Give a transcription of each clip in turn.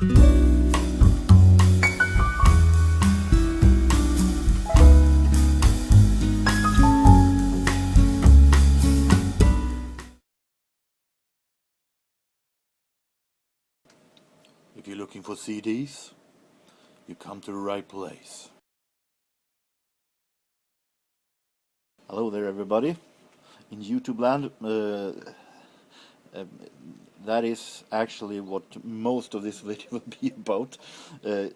If you're looking for CDs, you come to the right place. Hello there, everybody. In YouTube land, that is actually what most of this video will be about.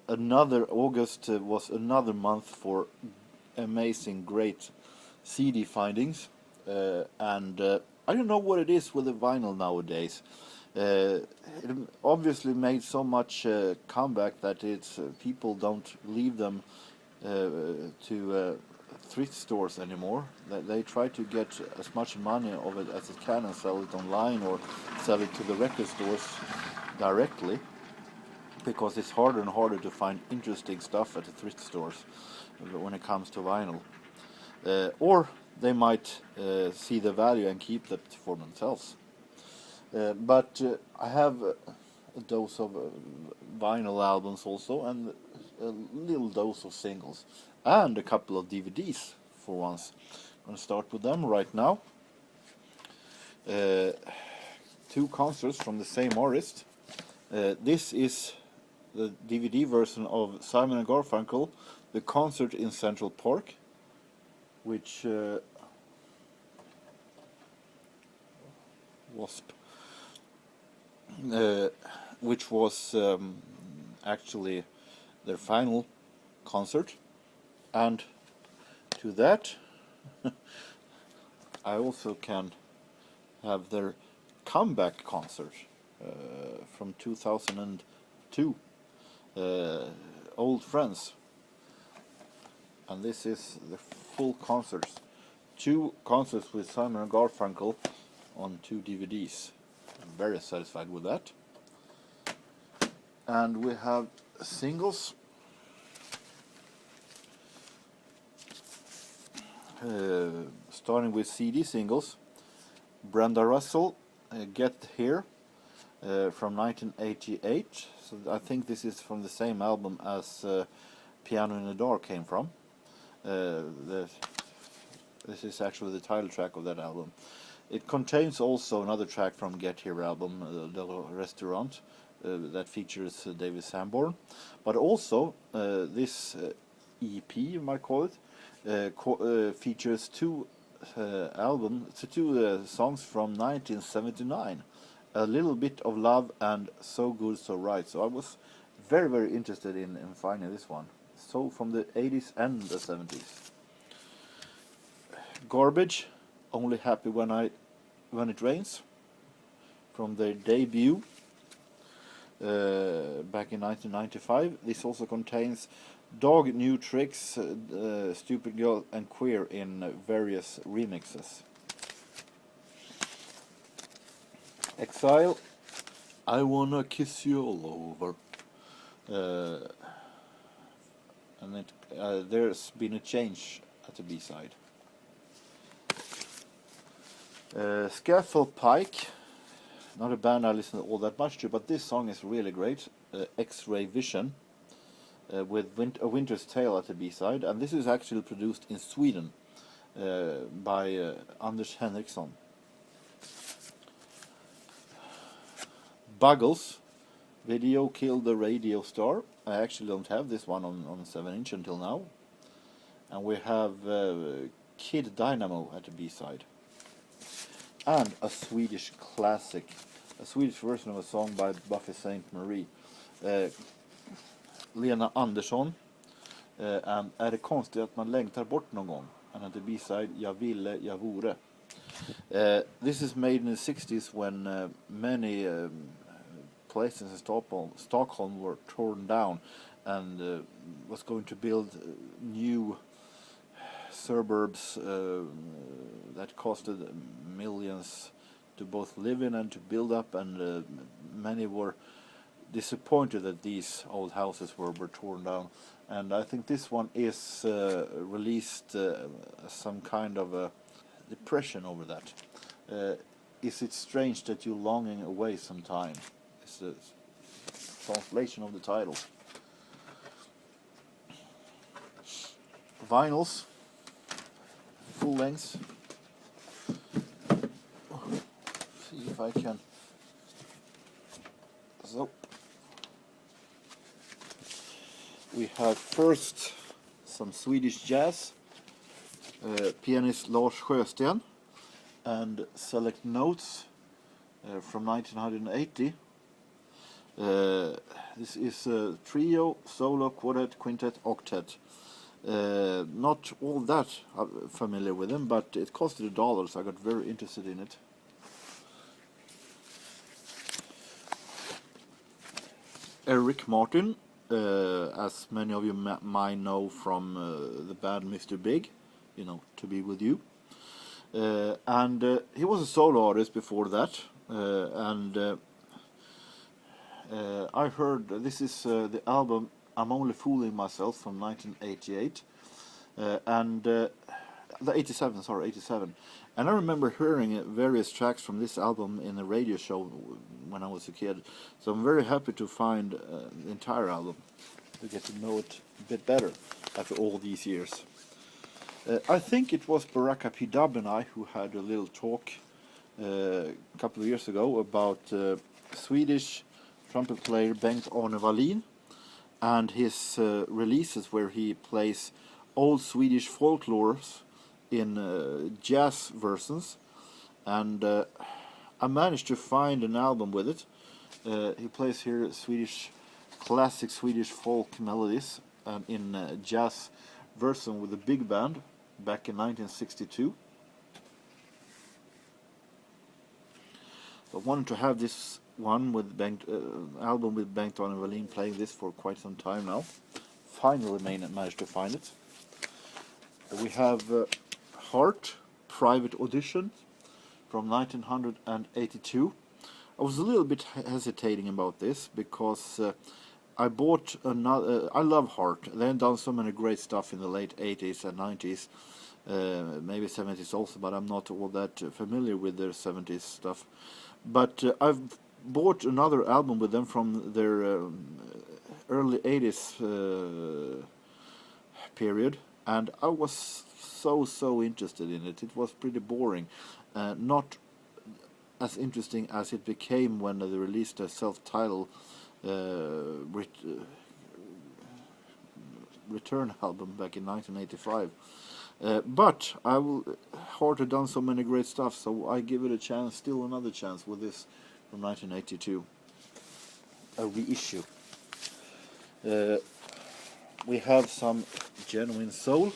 August was another month for amazing, great CD findings, and I don't know what it is with the vinyl nowadays. It obviously made so much comeback that it's people don't leave them to thrift stores anymore. They try to get as much money of it as they can and sell it online or sell it to the record stores directly, because it's harder and harder to find interesting stuff at the thrift stores when it comes to vinyl. Or they might see the value and keep that for themselves. But I have a dose of vinyl albums also, and a little dose of singles, and a couple of DVDs for once. I'm going to start with them right now. Two concerts from the same artist. This is the DVD version of Simon and Garfunkel, the concert in Central Park, which was actually their final concert. And to that I also can have their comeback concert from 2002, Old Friends. And this is the full concerts. Two concerts with Simon and Garfunkel on two DVDs. I'm very satisfied with that. And we have singles. Starting with CD singles. Brenda Russell, Get Here, from 1988. So I think this is from the same album as Piano in the Dark came from. This is actually the title track of that album. It contains also another track from Get Here album, The Restaurant, that features David Sanborn. But also this EP, you might call it, features two songs from 1979. A Little Bit of Love and So Good So Right. So I was very, very interested in finding this one. So from the 80s and the 70s. Garbage, Only Happy When It Rains, from their debut back in 1995. This also contains Dog, New Tricks, Stupid Girl and Queer in various remixes. Exile, I Wanna Kiss You All Over. And there's been a change at the B-side. Scaffold Pike, not a band I listen all that much to, but this song is really great. X-Ray Vision, with A Winter's Tale at the B-side, and this is actually produced in Sweden by Anders Henriksson. Buggles, Video Killed the Radio Star. I actually don't have this one on 7-inch until now. And we have Kid Dynamo at the B-side. And a Swedish classic, a Swedish version of a song by Buffy St. Marie. Lena Andersson, and Är det konstigt att man längtar bort någon gång? And at the B-side, Jag ville, jag vore. This is made in the 60s when many places in Stockholm were torn down, and was going to build new suburbs that costed millions to both live in and to build up, and many were disappointed that these old houses were torn down. And I think this one is released some kind of a depression over that. Is it strange that you're longing away sometime? translation of the title. Vinyls, full length. See if I can. So we have first some Swedish jazz, pianist Lars Sjösten, and select notes from 1980. This is a trio, solo, quartet, quintet, octet. Not all that familiar with them, but it costed $1, so I got very interested in it. Eric Martin, as many of you might know from the band Mr. Big, you know, To Be With You. And he was a solo artist before that, and I heard this is the album I'm Only Fooling Myself from 1988, and the 87. And I remember hearing various tracks from this album in a radio show when I was a kid. So I'm very happy to find the entire album, to get to know it a bit better after all these years. I think it was Baraka P. Dub and I who had a little talk a couple of years ago about Swedish trumpet player Bengt-Arne Wallin and his releases where he plays old Swedish folklores in jazz versions, and I managed to find an album with it. He plays here classic Swedish folk melodies in jazz version with a big band back in 1962. I wanted to have this one with album with Bengt-Arne Wallin playing this for quite some time now. Finally managed to find it. We have Heart, Private Audition from 1982. I was a little bit hesitating about this because I bought another. I love Heart. They've done so many great stuff in the late 80s and 90s, maybe 70s also, but I'm not all that familiar with their 70s stuff. But I've bought another album with them from their early 80s period, and I was so interested in it. It was pretty boring, not as interesting as it became when they released a self-titled return album back in 1985. But Heart had done so many great stuff, so I give it a chance, still another chance with this from 1982, a reissue. We have some genuine soul,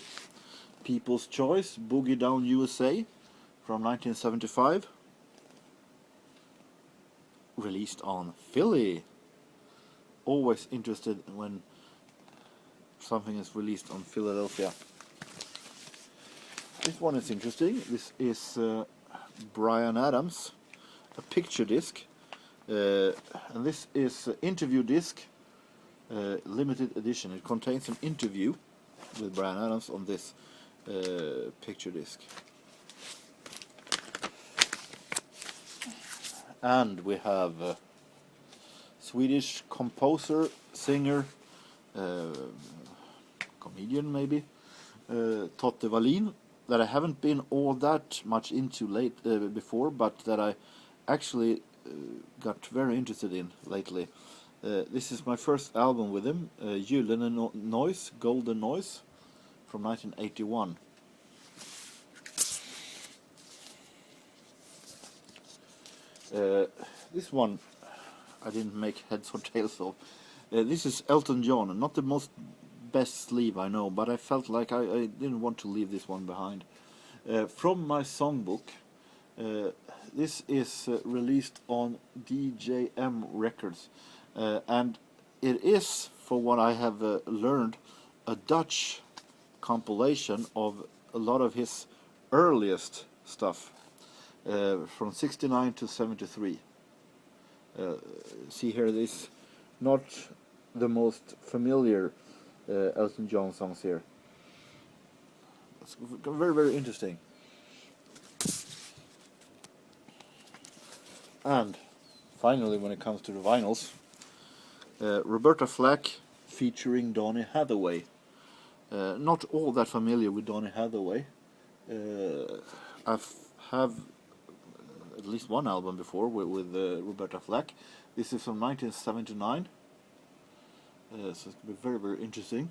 People's Choice, Boogie Down USA from 1975, released on Philly. Always interested when something is released on Philadelphia. This one is interesting. This is Bryan Adams, a picture disc, and this is an interview disc, limited edition. It contains an interview with Bryan Adams on this picture disc. And we have Swedish composer, singer, comedian maybe, Totte Wallin, that I haven't been all that much into before, but that I actually got very interested in lately. This is my first album with him, Gyllene Noise, Golden Noise, from 1981. This one I didn't make heads or tails of. This is Elton John, not the most best sleeve I know, but I felt like I didn't want to leave this one behind. From my songbook, this is released on DJM Records, and it is, for what I have learned, a Dutch compilation of a lot of his earliest stuff, from 69 to 73. See here, this not the most familiar Elton John songs here. It's very interesting. And finally, when it comes to the vinyls, Roberta Flack featuring Donny Hathaway. Not all that familiar with Donny Hathaway. I have at least one album before with Roberta Flack. This is from 1979. So it's going to be very, very interesting.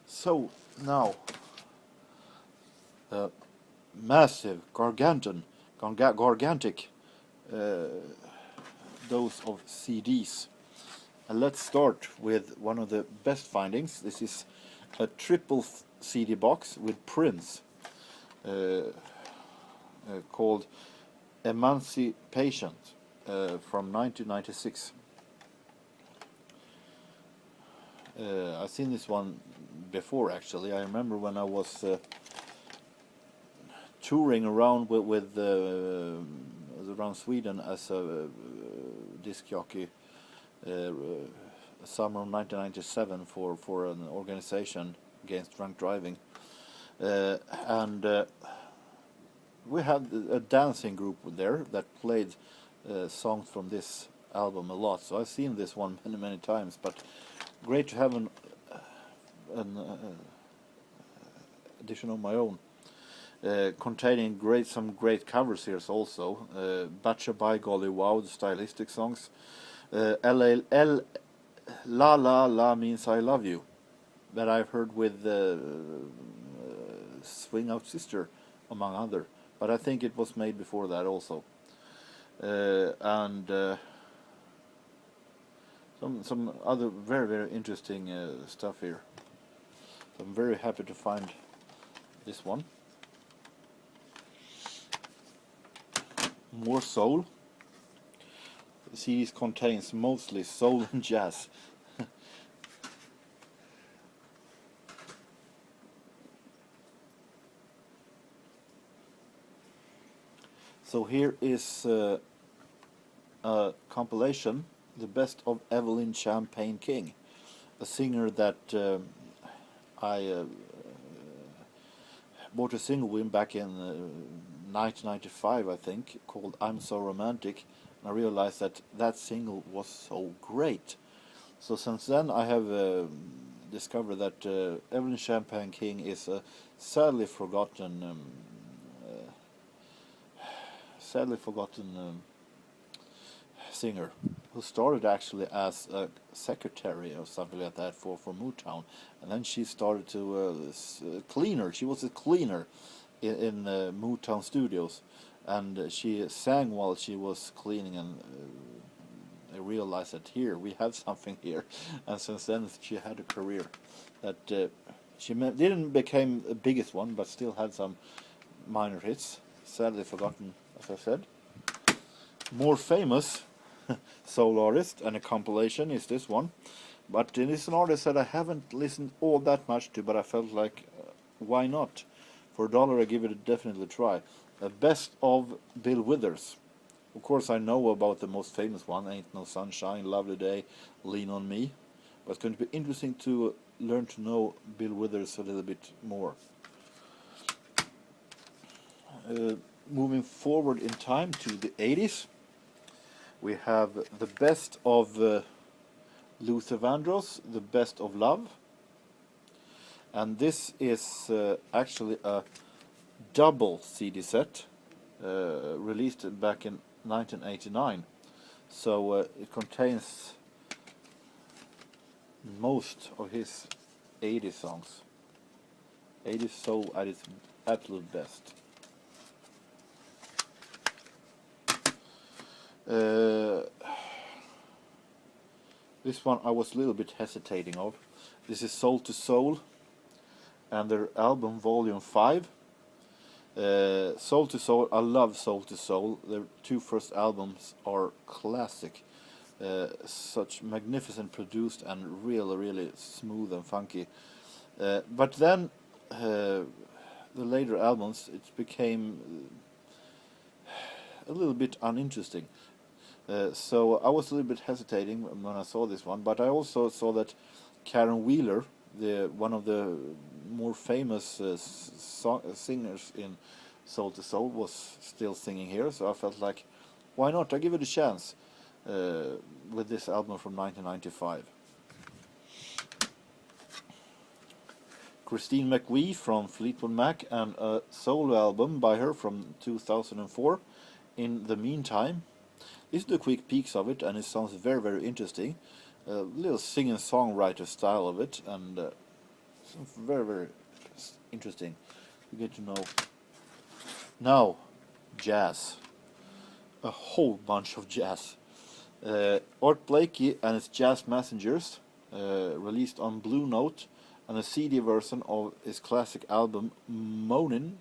So now, massive, gargantic dose of CDs. And let's start with one of the best findings. This is a triple CD box with Prince called Emancipation from 1996. I've seen this one before, actually. I remember when I was touring around with around Sweden as a disc jockey, summer of 1997 for an organization against drunk driving, and we had a dancing group there that played songs from this album a lot. So I've seen this one many times, but great to have an edition of my own, containing some great covers here also. Batcha by Golly Wow, the stylistic songs. La La La means I love you, that I've heard with Swing Out Sister, among other. But I think it was made before that also. And some other very interesting stuff here. So I'm very happy to find this one. More soul. The series contains mostly soul and jazz. So here is a compilation, the best of Evelyn Champagne King, a singer that I bought a single with back in 1995, I think, called I'm So Romantic. And I realized that single was so great. So since then I have discovered that Evelyn Champagne King is a sadly forgotten singer who started actually as a secretary or something like that for Motown, and then she started to cleaner. She was a cleaner in Motown studios, and she sang while she was cleaning, and I realized that here we have something here, and since then she had a career that she didn't become the biggest one, but still had some minor hits. Sadly forgotten, as I said. More famous soul artist and a compilation is this one, but it is an artist that I haven't listened all that much to, but I felt like why not? For $1 I give it a definitely try. The best of Bill Withers. Of course I know about the most famous one, Ain't No Sunshine, Lovely Day, Lean on Me, but it's going to be interesting to learn to know Bill Withers a little bit more. Moving forward in time to the 80s, we have the best of Luther Vandross, the best of Love, and this is actually a double CD set released back in 1989, so it contains most of his 80s songs. 80s soul at its absolute best. This one I was a little bit hesitating of. This is Soul to Soul and their album Volume 5. Soul to Soul, I love Soul to Soul. Their two first albums are classic. Such magnificent produced and really smooth and funky. But then the later albums, it became a little bit uninteresting. So I was a little bit hesitating when I saw this one, but I also saw that Karen Wheeler, one of the more famous singers in Soul to Soul, was still singing here, so I felt like why not? I give it a chance with this album from 1995. Christine McVie from Fleetwood Mac and a solo album by her from 2004, In the Meantime. Listen to quick peeks of it, and it sounds very, very interesting. A little sing-and-songwriter style of it, and sounds very, very interesting. You get to know. Now, jazz. A whole bunch of jazz. Art Blakey and his Jazz Messengers, released on Blue Note, and a CD version of his classic album Moanin',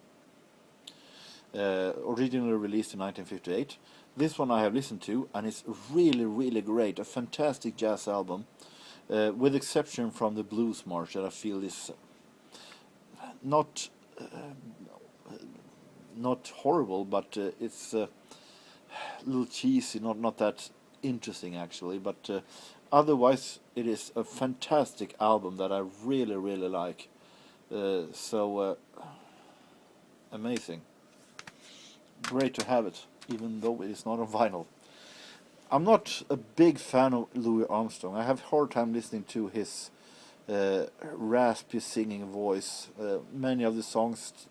originally released in 1958. This one I have listened to, and it's really, really great. A fantastic jazz album, with exception from the Blues March that I feel is not horrible, but it's a little cheesy, not that interesting actually. But otherwise, it is a fantastic album that I really, really like. Amazing. Great to have it, even though it is not on vinyl. I'm not a big fan of Louis Armstrong. I have a hard time listening to his raspy singing voice. Many of the songs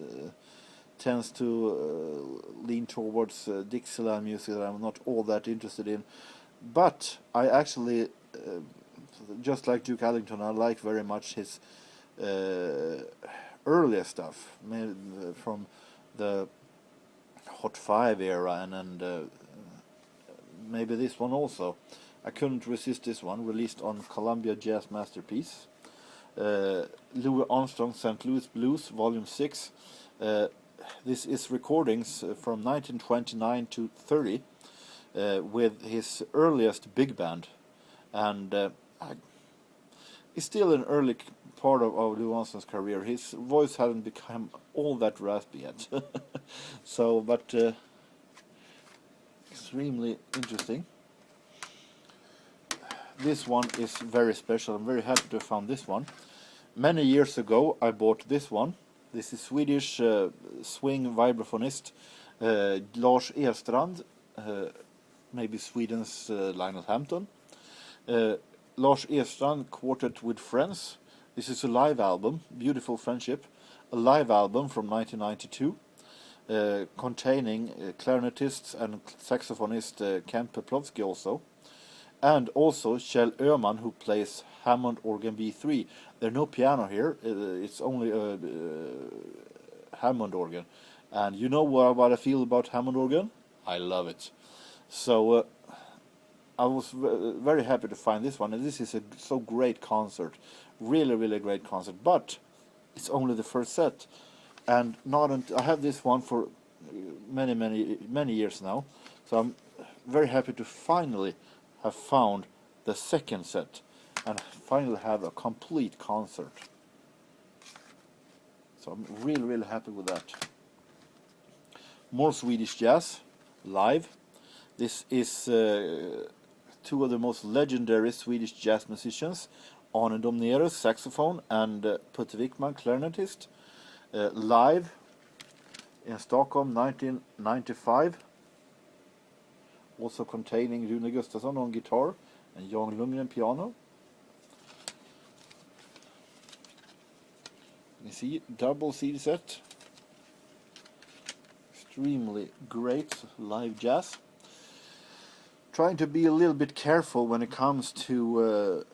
tends to lean towards Dixieland music that I'm not all that interested in. But I actually, just like Duke Ellington, I like very much his earlier stuff, from the Hot 5 era, and maybe this one also. I couldn't resist this one, released on Columbia Jazz Masterpiece. Louis Armstrong St. Louis Blues, Volume 6. This is recordings from 1929 to 30 with his earliest big band. And it's still an early part of Louis Armstrong's career. His voice hadn't become all that raspy yet. But extremely interesting. This one is very special. I'm very happy to have found this one. Many years ago I bought this one. This is Swedish swing vibraphonist Lars Edstrand, maybe Sweden's Lionel Hampton. Lars Edstrand Quartet with Friends. This is a live album, Beautiful Friendship, a live album from 1992, containing clarinetist and saxophonist Kent Peplowski also, and also Kjell Öhman, who plays Hammond organ B3. There's no piano here, it's only a Hammond organ. And you know what I feel about Hammond organ? I love it. So I was very happy to find this one, and this is a so great concert. Really, really great concert. But it's only the first set. And I have this one for many years now. So I'm very happy to finally have found the second set and finally have a complete concert. So I'm really, really happy with that. More Swedish jazz, live. This is two of the most legendary Swedish jazz musicians, Arne Domnerus, saxophone, and Putte Wickman, clarinetist, live in Stockholm, 1995. Also containing Rune Gustafsson on guitar and Jan Lundgren piano. You see, double CD set. Extremely great live jazz. Trying to be a little bit careful when it comes to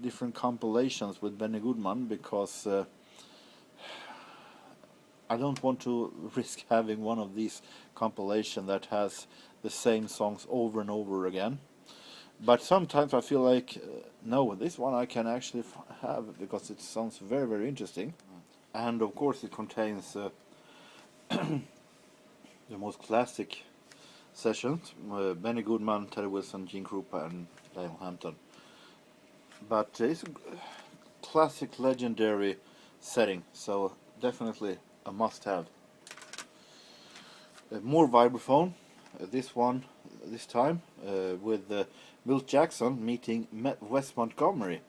different compilations with Benny Goodman, because I don't want to risk having one of these compilations that has the same songs over and over again. But sometimes I feel like, no, this one I can actually have, because it sounds very, very interesting. And of course it contains the most classic sessions, Benny Goodman, Terry Wilson, Gene Krupa, and Lionel Hampton. But it's a classic, legendary setting, so definitely a must-have. More vibraphone. This time with Milt Jackson meeting Wes Montgomery.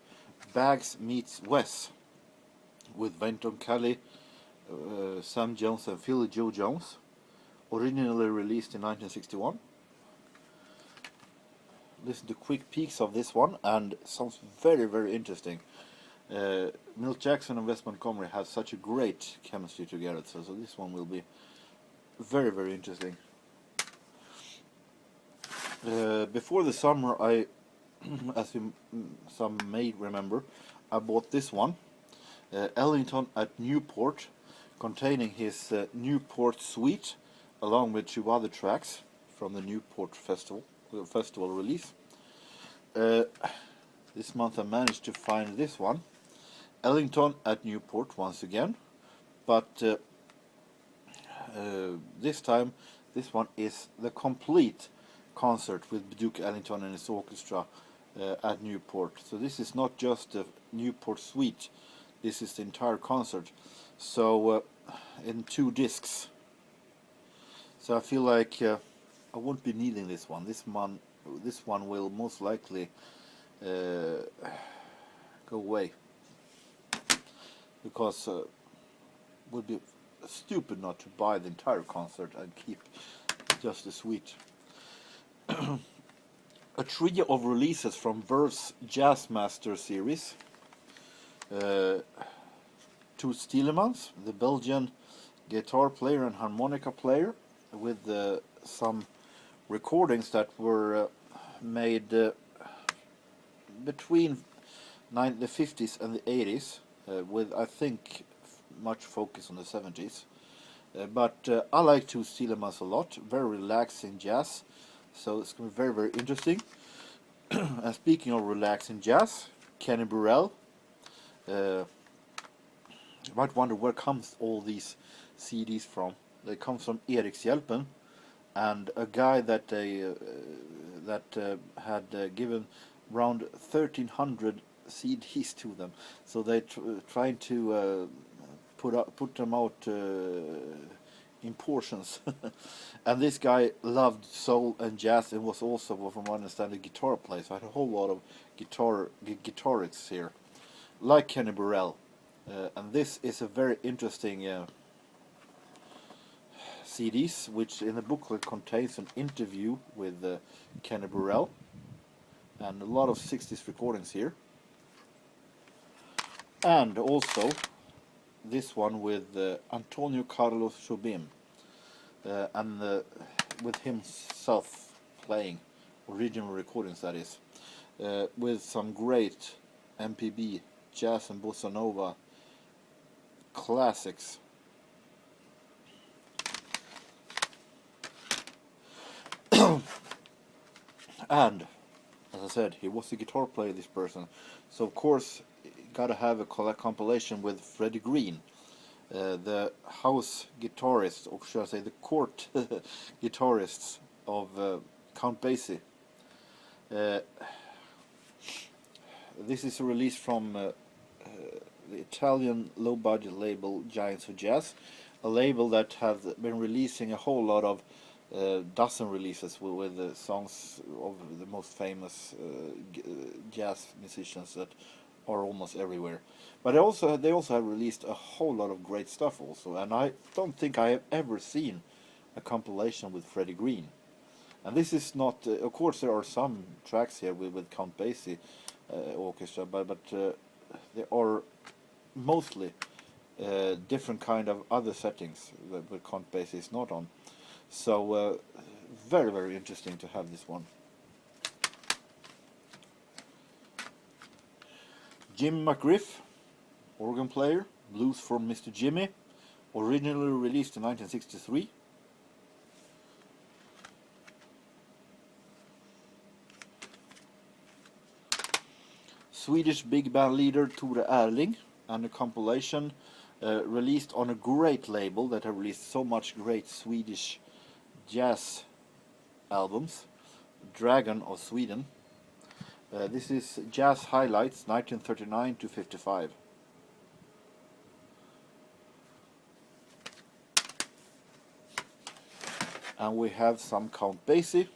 Bags meets Wes, with Wynton Kelly, Sam Jones, and Philly Joe Jones. Originally released in 1961. listen to quick peeks of this one, and it sounds very, very interesting. Milt Jackson and Wes Montgomery have such a great chemistry together, so this one will be very, very interesting. Before the summer, as some may remember, I bought this one, Ellington at Newport, containing his Newport Suite, along with 2 other tracks from the Newport festival release. This month I managed to find this one, Ellington at Newport once again, but this time this one is the complete concert with Duke Ellington and his orchestra at Newport. So this is not just a Newport Suite, this is the entire concert. So in 2 discs. So I feel like I won't be needing this one. This one will most likely go away, because it would be stupid not to buy the entire concert and keep just the suite. A trio of releases from Verve's Jazzmaster series. Toet Tielemans, the Belgian guitar player and harmonica player, with some recordings that were made between the 50s and the 80s, with, I think, much focus on the 70s. But I like Toet Tielemans a lot, very relaxing jazz, so it's going to be very, very interesting. And speaking of relaxing jazz, Kenny Burrell. You might wonder where comes all these CDs from. They come from Erikshjälpen, and a guy that had given around 1,300 CDs to them. So they trying to put them out in portions. And this guy loved soul and jazz, and was also, from what I understand, a guitar player. So I had a whole lot of guitarists here, like Kenny Burrell. And this is a very interesting CDs, which in the booklet contains an interview with Kenny Burrell, and a lot of 60s recordings here. And also this one with Antonio Carlos Jobim, and with himself playing original recordings, that is, with some great MPB, jazz and bossa nova classics. And as I said, he was a guitar player, this person, so of course gotta have a compilation with Freddie Green, the house guitarist, or should I say the court guitarists of Count Basie. This is a release from the Italian low-budget label Giants of Jazz, a label that has been releasing a whole lot of dozen releases with songs of the most famous jazz musicians that are almost everywhere. But they also have released a whole lot of great stuff also, and I don't think I have ever seen a compilation with Freddie Green. And this is not, of course there are some tracks here with Count Basie orchestra, but there are mostly different kind of other settings that Count Basie is not on. So very, very interesting to have this one. Jim McGriff, organ player, Blues for Mr. Jimmy, originally released in 1963. Swedish big band leader Tore Erling, and a compilation released on a great label that have released so much great Swedish jazz albums, Dragon of Sweden. This is Jazz Highlights 1939 to 55. And we have some Count Basie.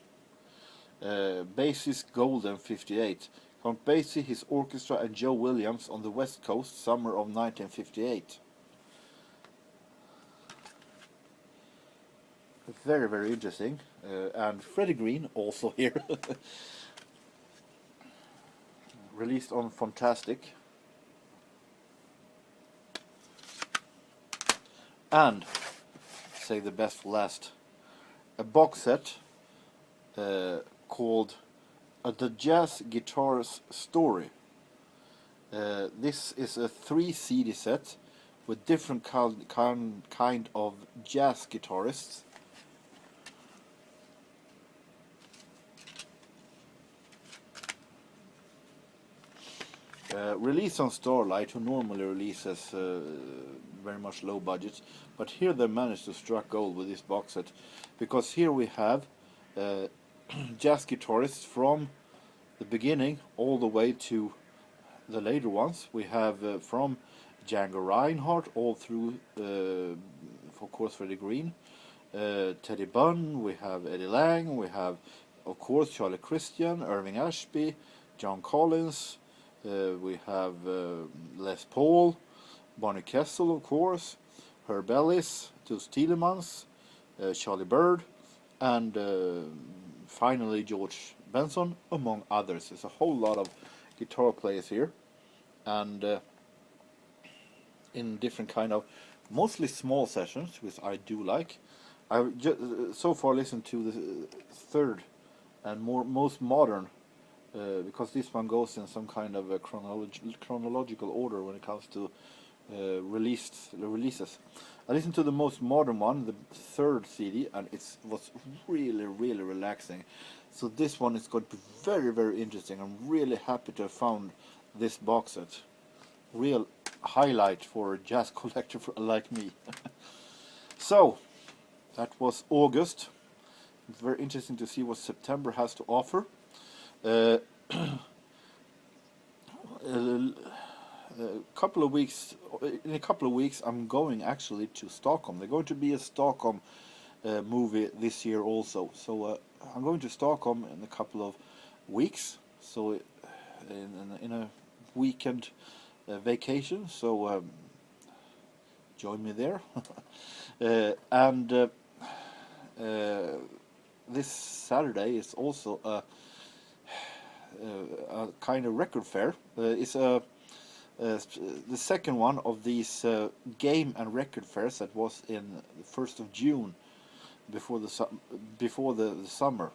Basie's Golden 58. Count Basie, his orchestra and Joe Williams on the West Coast, summer of 1958. Very, very interesting. And Freddie Green also here. released on Fantastic. And, save the best for last, a box set called The Jazz Guitar's Story. This is a 3 CD set with different kind of jazz guitarists. Released on Starlight, who normally releases very much low budget, but here they managed to strike gold with this box set, because here we have jazz guitarists from the beginning all the way to the later ones. We have from Django Reinhardt all through, of course, Freddie Green, Teddy Bunn, we have Eddie Lang, we have, of course, Charlie Christian, Irving Ashby, John Collins, we have Les Paul, Bonnie Kessel, of course, Herb Ellis, Toots Thielemans, Charlie Bird, and finally George Benson, among others. There's a whole lot of guitar players here, and in different kind of, mostly small sessions, which I do like. I so far listened to the third and most modern, because this one goes in some kind of a chronological order when it comes to releases. I listened to the most modern one, the third CD, and it was really relaxing. So this one is going to be very interesting. I'm really happy to have found this box set. Real highlight for a jazz collector like me. So that was August. It's very interesting to see what September has to offer. In a couple of weeks, I'm going actually to Stockholm. There's going to be a Stockholm movie this year also. So I'm going to Stockholm in a couple of weeks. So in a weekend vacation. So join me there. And this Saturday is also a kind of record fair. It's the second one of these game and record fairs that was in the 1st of June, before the summer,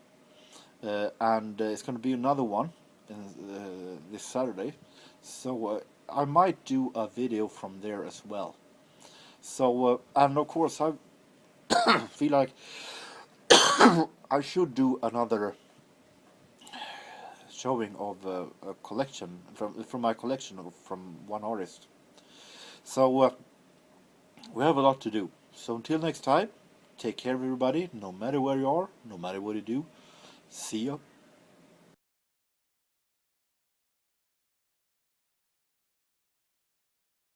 and it's going to be another one this Saturday. So I might do a video from there as well. So and of course I feel like I should do another showing of a collection from my collection from one artist. So we have a lot to do. So until next time, take care of everybody, no matter where you are, no matter what you do. See you.